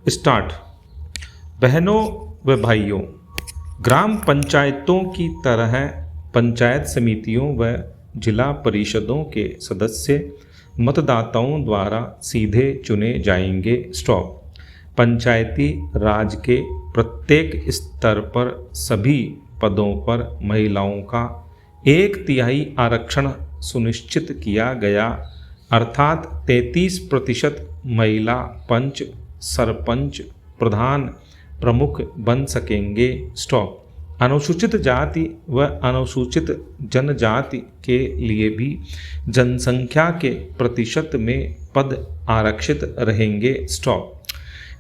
Start. बहनों व भाइयों, ग्राम पंचायतों की तरह पंचायत समितियों व जिला परिषदों के सदस्य मतदाताओं द्वारा सीधे चुने जाएंगे। स्टॉप। पंचायती राज के प्रत्येक स्तर पर सभी पदों पर महिलाओं का 1/3 आरक्षण सुनिश्चित किया गया, अर्थात 33% महिला पंच, सरपंच, प्रधान, प्रमुख बन सकेंगे। स्टॉप। अनुसूचित जाति व अनुसूचित जनजाति के लिए भी जनसंख्या के प्रतिशत में पद आरक्षित रहेंगे। स्टॉप।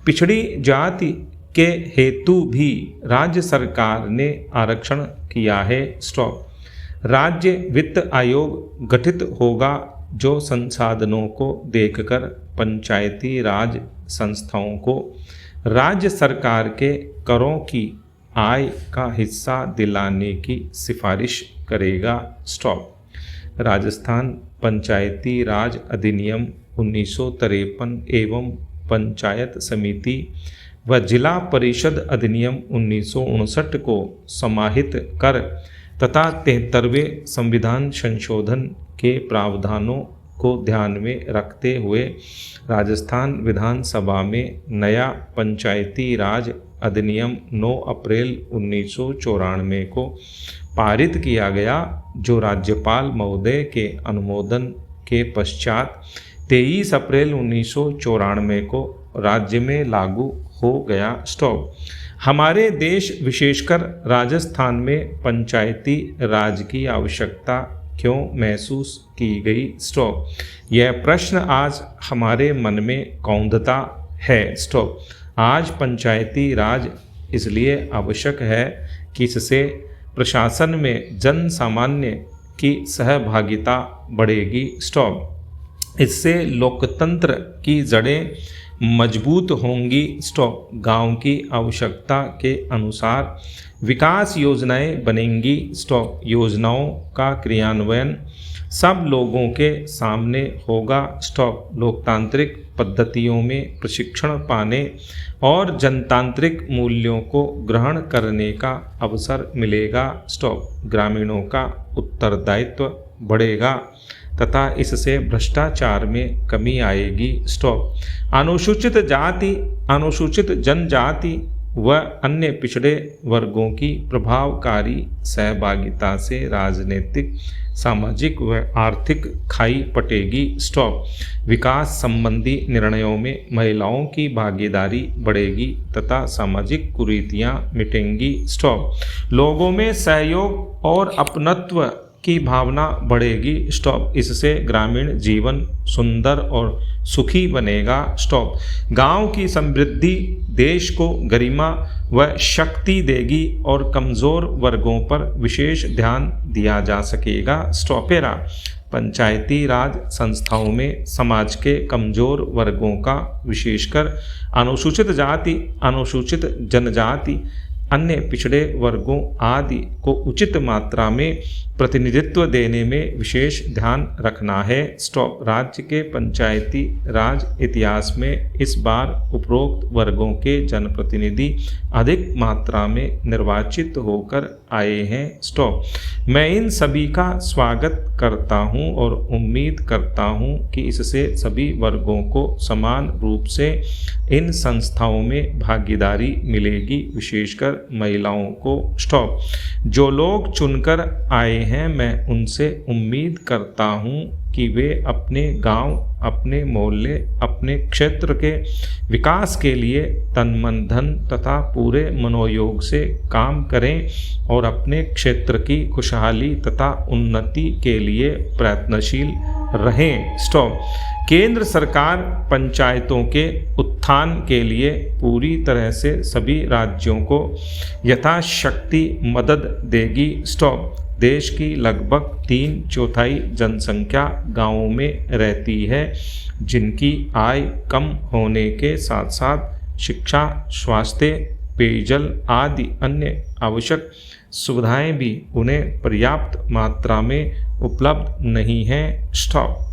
पिछड़ी जाति के हेतु भी राज्य सरकार ने आरक्षण किया है। स्टॉप। राज्य वित्त आयोग गठित होगा जो संसाधनों को देखकर पंचायती राज संस्थाओं को राज्य सरकार के करों की आय का हिस्सा दिलाने की सिफारिश करेगा। स्टॉप। राजस्थान पंचायती राज अधिनियम 1953 एवं पंचायत समिति व जिला परिषद अधिनियम 1959 को समाहित कर तथा 73वें संविधान संशोधन के प्रावधानों को ध्यान में रखते हुए राजस्थान विधानसभा में नया पंचायती राज अधिनियम 9 अप्रैल 1994 को पारित किया गया, जो राज्यपाल महोदय के अनुमोदन के पश्चात 23 अप्रैल 1994 को राज्य में लागू हो गया। स्टॉप। हमारे देश विशेषकर राजस्थान में पंचायती राज की आवश्यकता क्यों महसूस की गई? स्टॉप। यह प्रश्न आज हमारे मन में कौंधता है। स्टॉप। आज पंचायती राज इसलिए आवश्यक है कि इससे प्रशासन में जन सामान्य की सहभागिता बढ़ेगी। स्टॉप। इससे लोकतंत्र की जड़ें मजबूत होंगी। स्टॉप। गांव की आवश्यकता के अनुसार विकास योजनाएं बनेंगी। स्टॉप। योजनाओं का क्रियान्वयन सब लोगों के सामने होगा। स्टॉप। लोकतांत्रिक पद्धतियों में प्रशिक्षण पाने और जनतांत्रिक मूल्यों को ग्रहण करने का अवसर मिलेगा। स्टॉप। ग्रामीणों का उत्तरदायित्व बढ़ेगा तथा इससे भ्रष्टाचार में कमी आएगी। स्टॉप। अनुसूचित जाति, अनुसूचित जनजाति व अन्य पिछड़े वर्गों की प्रभावकारी सहभागिता से राजनीतिक, सामाजिक व आर्थिक खाई पटेगी। स्टॉप। विकास संबंधी निर्णयों में महिलाओं की भागीदारी बढ़ेगी तथा सामाजिक कुरीतियां मिटेंगी। स्टॉप। लोगों में सहयोग और अपनत्व की भावना बढ़ेगी। स्टॉप। इससे ग्रामीण जीवन सुंदर और सुखी बनेगा। स्टॉप। गांव की समृद्धि देश को गरिमा व शक्ति देगी और कमज़ोर वर्गों पर विशेष ध्यान दिया जा सकेगा। स्टॉपेरा। पंचायती राज संस्थाओं में समाज के कमज़ोर वर्गों का, विशेषकर अनुसूचित जाति, अनुसूचित जनजाति, अन्य पिछड़े वर्गों आदि को उचित मात्रा में प्रतिनिधित्व देने में विशेष ध्यान रखना है। स्टॉप। राज्य के पंचायती राज इतिहास में इस बार उपरोक्त वर्गों के जनप्रतिनिधि अधिक मात्रा में निर्वाचित होकर आए हैं। स्टॉप। मैं इन सभी का स्वागत करता हूं और उम्मीद करता हूं कि इससे सभी वर्गों को समान रूप से इन संस्थाओं में भागीदारी मिलेगी, विशेषकर महिलाओं को। स्टॉप। जो लोग चुनकर आए हैं, मैं उनसे उम्मीद करता हूं कि वे अपने गांव, अपने मोहल्ले, अपने क्षेत्र के विकास के लिए तन मन धन तथा पूरे मनोयोग से काम करें और अपने क्षेत्र की खुशहाली तथा उन्नति के लिए प्रयत्नशील रहें। स्टॉप। केंद्र सरकार पंचायतों के उत्थान के लिए पूरी तरह से सभी राज्यों को यथाशक्ति मदद देगी। स्टॉप। देश की लगभग 3/4 जनसंख्या गांवों में रहती है, जिनकी आय कम होने के साथ साथ शिक्षा, स्वास्थ्य, पेयजल आदि अन्य आवश्यक सुविधाएं भी उन्हें पर्याप्त मात्रा में उपलब्ध नहीं हैं। स्टॉप।